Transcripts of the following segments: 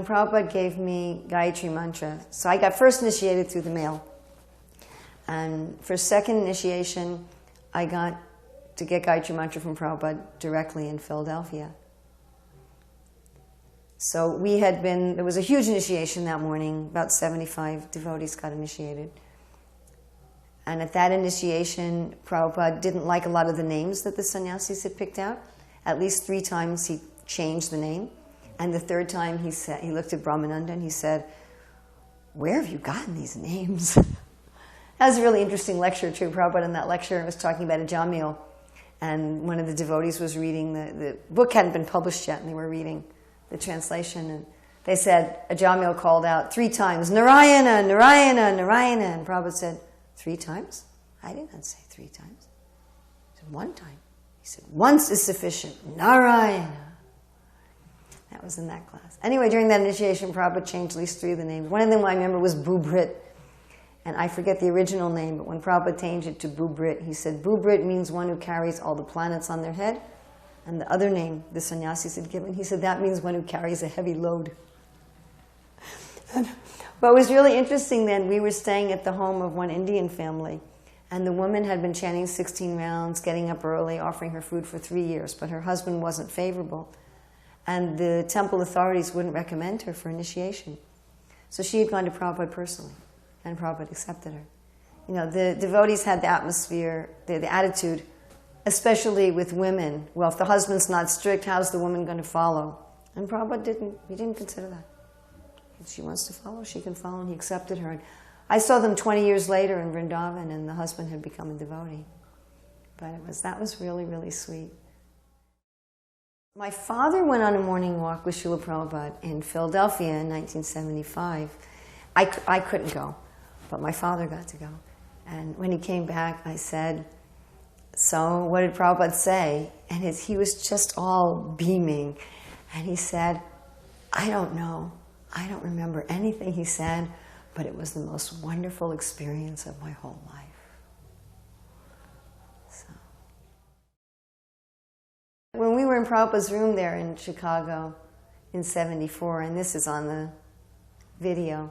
Prabhupada gave me Gayatri Mantra. So I got first initiated through the mail. And for second initiation, I got to get Gayatri Mantra from Prabhupada directly in Philadelphia. So there was a huge initiation that morning. About 75 devotees got initiated. And at that initiation, Prabhupada didn't like a lot of the names that the sannyasis had picked out. At least 3 times he changed the name. And the 3rd time he looked at Brahmananda and he said, "Where have you gotten these names?" That was a really interesting lecture too. Prabhupada in that lecture was talking about a Jamil. And one of the devotees was reading, the book hadn't been published yet, and they were reading the translation. And they said, a Jamil called out 3 times, "Narayana, Narayana, Narayana." And Prabhupada said, 3 times? I did not say 3 times. He said, 1 time. He said, "Once is sufficient. Narayana." That was in that class. Anyway, during that initiation, Prabhupada changed at least 3 of the names. One of them I remember was Bubrit. And I forget the original name, but when Prabhupada changed it to Bubrit, he said, Bubrit means one who carries all the planets on their head. And the other name the sannyasis had given, he said, that means one who carries a heavy load. What was really interesting then, we were staying at the home of one Indian family, and the woman had been chanting 16 rounds, getting up early, offering her food for 3 years, but her husband wasn't favorable. And the temple authorities wouldn't recommend her for initiation. So she had gone to Prabhupada personally, and Prabhupada accepted her. You know, the devotees had the atmosphere, the attitude, especially with women. Well, if the husband's not strict, how's the woman going to follow? And Prabhupada didn't consider that. If she wants to follow, she can follow, and he accepted her. And I saw them 20 years later in Vrindavan, and the husband had become a devotee. But that was really, really sweet. My father went on a morning walk with Srila Prabhupada in Philadelphia in 1975. I couldn't go, but my father got to go. And when he came back, I said, "So what did Prabhupada say?" And he was just all beaming. And he said, "I don't know. I don't remember anything he said, but it was the most wonderful experience of my whole life." So. When we were in Prabhupada's room there in Chicago in '74, and this is on the video,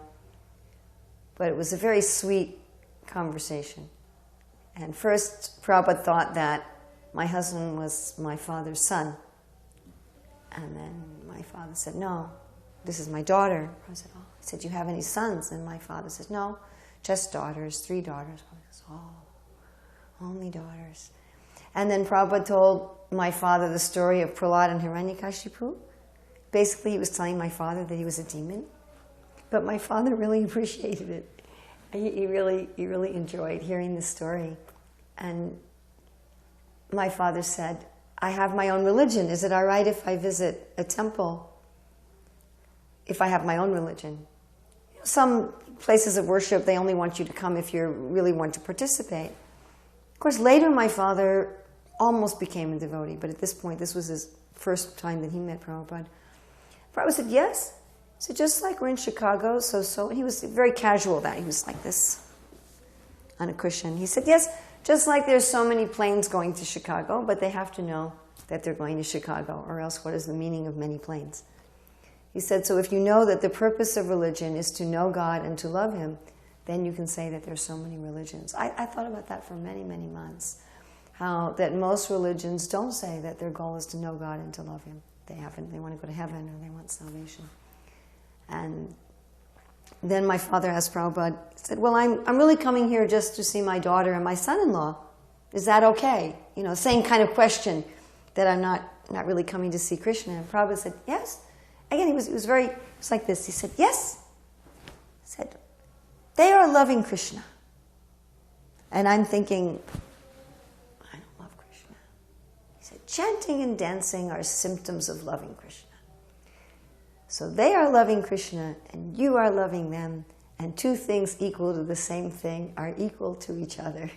but it was a very sweet conversation. And first, Prabhupada thought that my husband was my father's son. And then my father said, "No, this is my daughter." I said, "Oh." He said, "Do you have any sons?" And my father said, "No, just daughters, 3 daughters." I said, "Oh, only daughters." And then Prabhupada told my father the story of Prahlad and Hiranyakashipu. Basically, he was telling my father that he was a demon. But my father really appreciated it. He really enjoyed hearing the story. And my father said, "I have my own religion. Is it all right if I visit a temple if I have my own religion?" Some places of worship, they only want you to come if you really want to participate. Of course, later my father almost became a devotee, but at this point, this was his first time that he met Prabhupada. Prabhupada said, "Yes." He said, "Just like we're in Chicago, so." He was very casual that. He was like this on a cushion. He said, "Yes, just like there's so many planes going to Chicago, but they have to know that they're going to Chicago, or else what is the meaning of many planes?" He said, "So if you know that the purpose of religion is to know God and to love Him, then you can say that there's so many religions." I thought about that for many, many months. How that most religions don't say that their goal is to know God and to love Him. They want to go to heaven, or they want salvation. And then my father asked Prabhupada, said, "Well, I'm really coming here just to see my daughter and my son-in-law. Is that okay?" You know, same kind of question, that I'm not really coming to see Krishna. And Prabhupada said, "Yes." Again, he was like this. He said, "Yes." He said, "They are loving Krishna." And I'm thinking, I don't love Krishna. He said, "Chanting and dancing are symptoms of loving Krishna. So they are loving Krishna, and you are loving them, and 2 things equal to the same thing are equal to each other."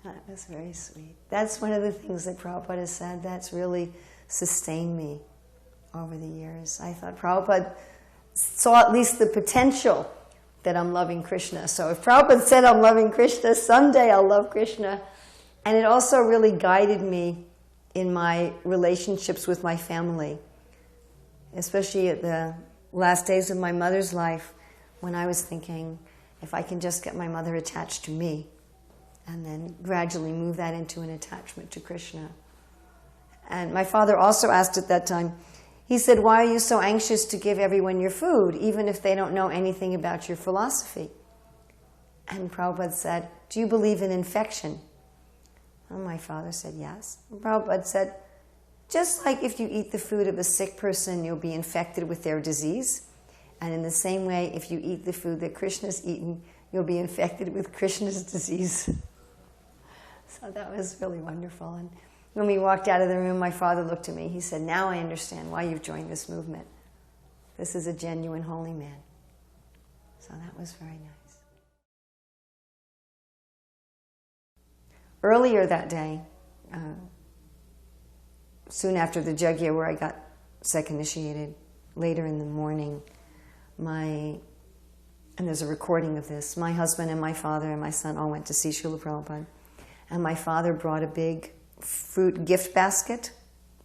That was very sweet. That's one of the things that Prabhupada said that's really sustained me over the years. I thought Prabhupada saw at least the potential that I'm loving Krishna. So if Prabhupada said I'm loving Krishna, someday I'll love Krishna. And it also really guided me in my relationships with my family, especially at the last days of my mother's life when I was thinking, if I can just get my mother attached to me, and then gradually move that into an attachment to Krishna. And my father also asked at that time, he said, why are you so anxious to give everyone your food, even if they don't know anything about your philosophy? And Prabhupada said, do you believe in infection? And my father said, yes. And Prabhupada said, just like if you eat the food of a sick person, you'll be infected with their disease. And in the same way, if you eat the food that Krishna's eaten, you'll be infected with Krishna's disease. So that was really wonderful. And when we walked out of the room, my father looked at me. He said, now I understand why you've joined this movement. This is a genuine holy man. So that was very nice. Earlier that day, soon after the Yajna where I got second initiated, later in the morning, and there's a recording of this, my husband and my father and my son all went to see Srila Prabhupada. And my father brought a big fruit gift basket,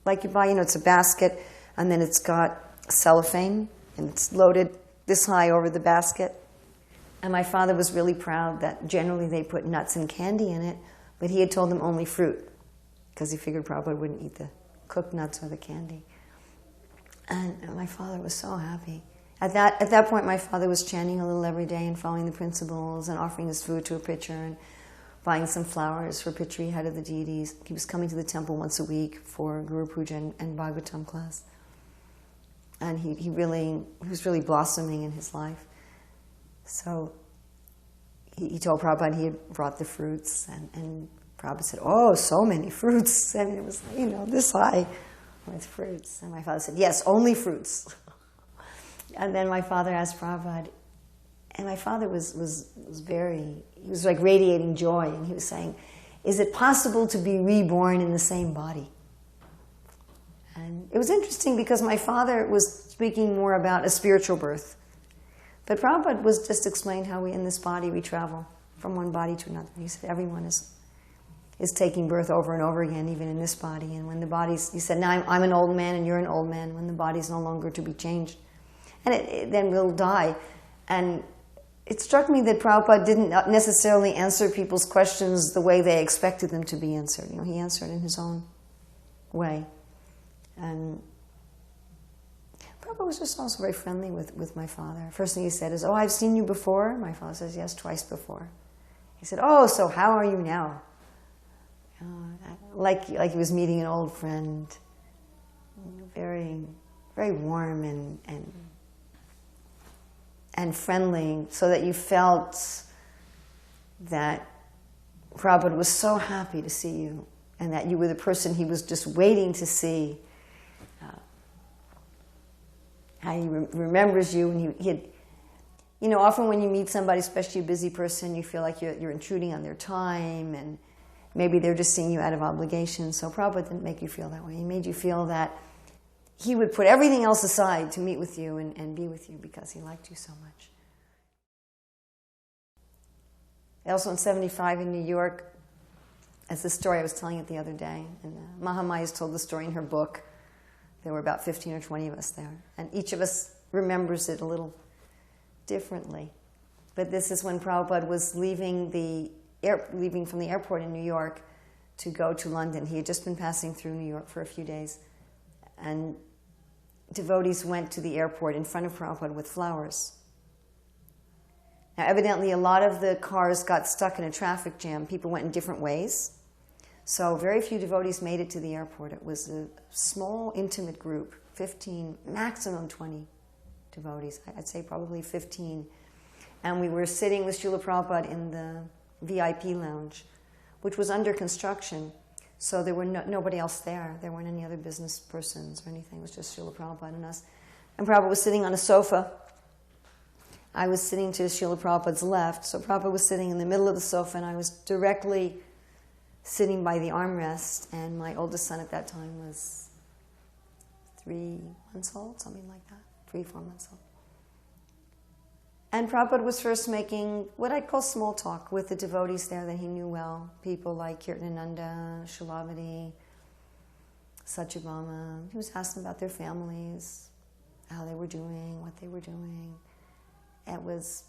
like you buy, it's a basket, and then it's got cellophane, and it's loaded this high over the basket. And my father was really proud that generally they put nuts and candy in it, but he had told them only fruit, because he figured Prabhupada wouldn't eat the cooked nuts or the candy. And my father was so happy. At that point, my father was chanting a little every day and following the principles and offering his food to a pitcher and buying some flowers for a pitcher he had of the deities. He was coming to the temple once a week for Guru Puja and Bhagavatam class. And he was really blossoming in his life. So he told Prabhupada he had brought the fruits, and Prabhupada said, oh, so many fruits. I mean, it was, this high with fruits. And my father said, yes, only fruits. And then my father asked Prabhupada, and my father was like radiating joy, and he was saying, is it possible to be reborn in the same body? And it was interesting because my father was speaking more about a spiritual birth. But Prabhupada was just explained how in this body we travel from one body to another. He said everyone is taking birth over and over again, even in this body. And when the body's, he said, now I'm an old man and you're an old man, when the body's no longer to be changed. And then we'll die. And it struck me that Prabhupada didn't necessarily answer people's questions the way they expected them to be answered. He answered in his own way. And Prabhupada was just also very friendly with my father. First thing he said is, oh, I've seen you before. My father says, yes, twice before. He said, oh, so how are you now? Like he was meeting an old friend. Very, very warm and friendly, so that you felt that Prabhupada was so happy to see you, and that you were the person he was just waiting to see. How he remembers you, and he had, often when you meet somebody, especially a busy person, you feel like you're intruding on their time, and maybe they're just seeing you out of obligation. So Prabhupada didn't make you feel that way. He made you feel that he would put everything else aside to meet with you and be with you because he liked you so much. Also in 1975 in New York, as the story I was telling it the other day, and Mahamaya's told the story in her book. There were about 15 or 20 of us there, and each of us remembers it a little differently. But this is when Prabhupada was leaving from the airport in New York to go to London. He had just been passing through New York for a few days, and devotees went to the airport in front of Prabhupada with flowers. Now, evidently, a lot of the cars got stuck in a traffic jam. People went in different ways. So very few devotees made it to the airport. It was a small, intimate group, 15, maximum 20 devotees. I'd say probably 15. And we were sitting with Srila Prabhupada in the VIP lounge, which was under construction. So there were nobody else there. There weren't any other business persons or anything. It was just Srila Prabhupada and us. And Prabhupada was sitting on a sofa. I was sitting to Srila Prabhupada's left. So Prabhupada was sitting in the middle of the sofa, and I was directly sitting by the armrest. And my oldest son at that time was 3 months old, something like that, 3, 4 months old. And Prabhupada was first making what I'd call small talk with the devotees there that he knew well. People like Kirtanananda, Shulavati, Satyabhama. He was asking about their families. how they were doing, what they were doing. It was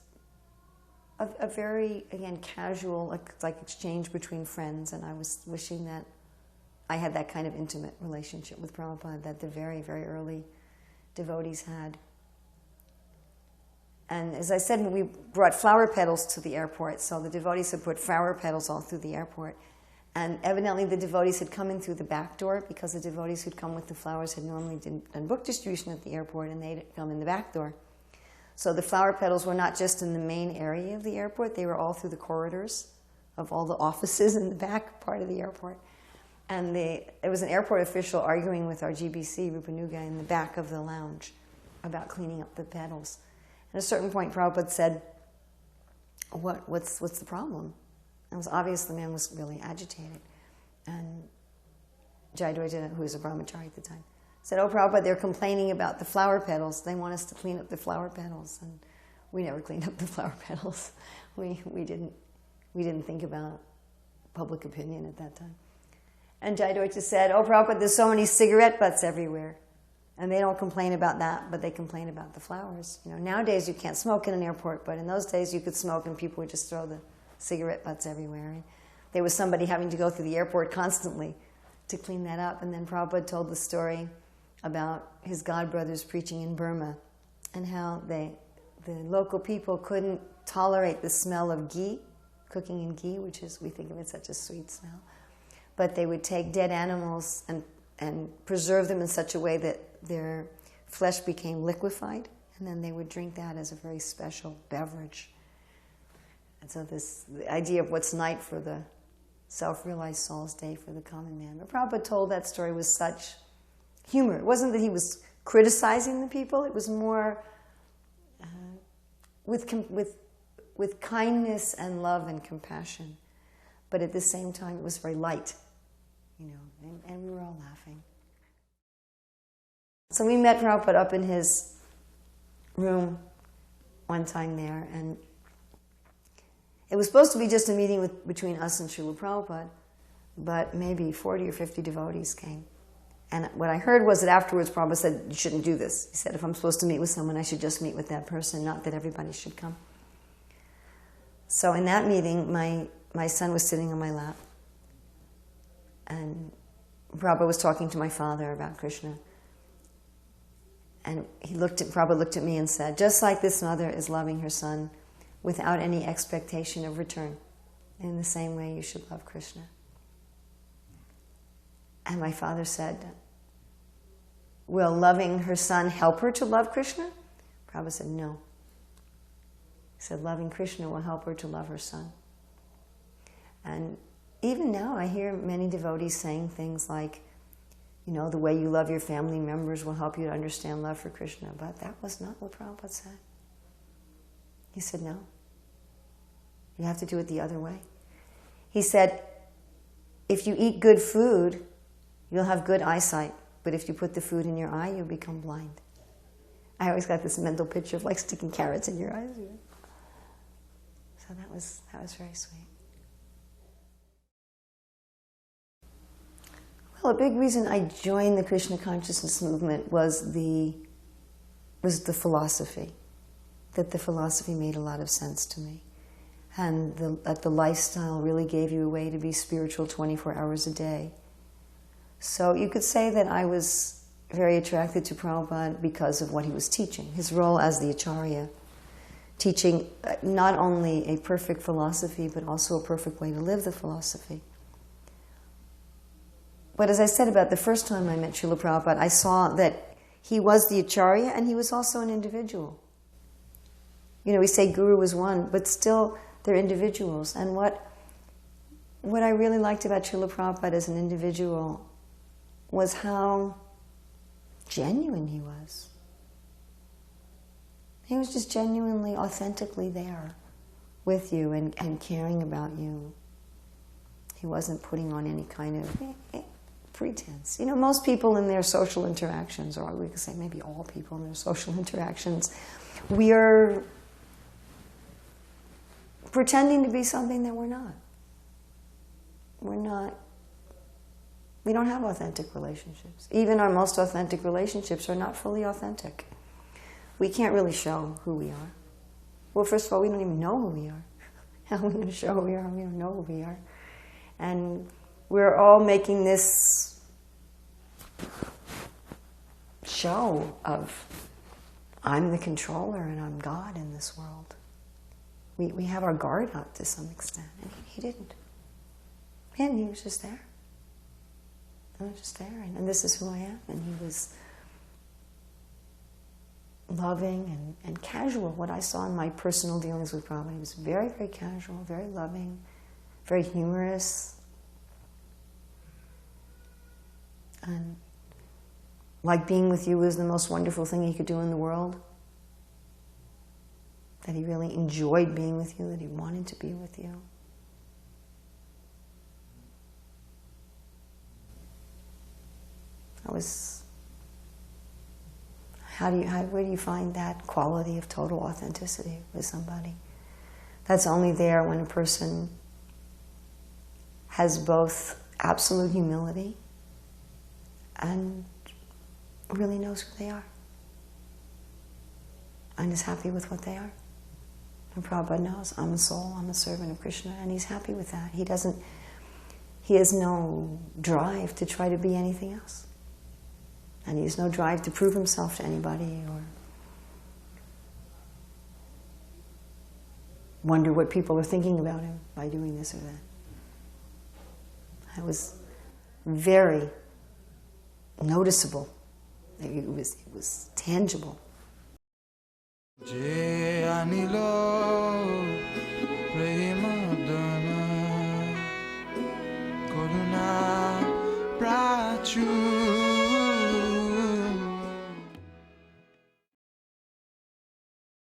a very, again, casual, like exchange between friends, and I was wishing that I had that kind of intimate relationship with Prabhupada that the very, very early devotees had. And as I said, we brought flower petals to the airport, so the devotees had put flower petals all through the airport. And evidently the devotees had come in through the back door, because the devotees who'd come with the flowers had normally done book distribution at the airport, and they'd come in the back door. So the flower petals were not just in the main area of the airport, they were all through the corridors of all the offices in the back part of the airport. And there was an airport official arguing with our GBC, Rupanuga, in the back of the lounge about cleaning up the petals. At a certain point, Prabhupada said, what's the problem? It was obvious the man was really agitated. And Jayadvaita, who was a brahmachari at the time, said, "Oh, Prabhupada, they're complaining about the flower petals. They want us to clean up the flower petals." And we never cleaned up the flower petals. We didn't think about public opinion at that time. And Jayadvaita said, "Oh, Prabhupada, there's so many cigarette butts everywhere. And they don't complain about that, but they complain about the flowers. You know, nowadays you can't smoke in an airport, but in those days you could smoke and people would just throw the cigarette butts everywhere." And there was somebody having to go through the airport constantly to clean that up. And then Prabhupada told the story about his godbrothers preaching in Burma and how the local people couldn't tolerate the smell of ghee, cooking in ghee, which is, we think of it such a sweet smell. But they would take dead animals and preserve them in such a way that their flesh became liquefied, and then they would drink that as a very special beverage. And so the idea of what's night for the self-realized soul's day for the common man. But Prabhupada told that story with such humor. It wasn't that he was criticizing the people, it was more with kindness and love and compassion. But at the same time, it was very light, you know, and we were all laughing. So we met Prabhupada up in his room one time there, and it was supposed to be just a meeting between us and Srila Prabhupada, but maybe 40 or 50 devotees came. And what I heard was that afterwards Prabhupada said, "You shouldn't do this." He said, "If I'm supposed to meet with someone, I should just meet with that person, not that everybody should come." So in that meeting, my son was sitting on my lap, and Prabhupada was talking to my father about Krishna. And Prabhupada looked at me and said, "Just like this mother is loving her son without any expectation of return, in the same way you should love Krishna." And my father said, "Will loving her son help her to love Krishna?" Prabhupada said, "No." He said, "Loving Krishna will help her to love her son." And even now I hear many devotees saying things like, you know, the way you love your family members will help you to understand love for Krishna. But that was not what Prabhupada said. He said, no. You have to do it the other way. He said, if you eat good food, you'll have good eyesight. But if you put the food in your eye, you'll become blind. I always got this mental picture of like sticking carrots in your eyes. So that was very sweet. Well, a big reason I joined the Krishna consciousness movement was the philosophy. That the philosophy made a lot of sense to me. And that the lifestyle really gave you a way to be spiritual 24 hours a day. So you could say that I was very attracted to Prabhupada because of what he was teaching, his role as the Acharya, teaching not only a perfect philosophy, but also a perfect way to live the philosophy. But as I said about the first time I met Srila Prabhupada, I saw that he was the Acharya and he was also an individual. You know, we say Guru is one, but still they're individuals. And what I really liked about Srila Prabhupada as an individual was how genuine he was. He was just genuinely, authentically there with you and caring about you. He wasn't putting on any kind of pretense. You know, most people in their social interactions, or we could say maybe all people in their social interactions, we are pretending to be something that we're not. We don't have authentic relationships. Even our most authentic relationships are not fully authentic. we can't really show who we are. Well, first of all, we don't even know who we are. How are we going to show who we are? We don't know who we are. And we're all making this show of, I'm the controller and I'm God in this world. We have our guard up to some extent. And he didn't. He was just there. I was just there. And this is who I am. And he was loving and casual. What I saw in my personal dealings with Prabhupada, he was very, very casual, very loving, very humorous. And like being with you was the most wonderful thing he could do in the world. That he really enjoyed being with you, that he wanted to be with you. Where do you find that quality of total authenticity with somebody? That's only there when a person has both absolute humility and really knows who they are and is happy with what they are. And Prabhupada knows, I'm a soul, I'm a servant of Krishna, and he's happy with that. He has no drive to try to be anything else. And he has no drive to prove himself to anybody or wonder what people are thinking about him by doing this or that. That was very noticeable. It was tangible. Je anilo premadana koruna prachu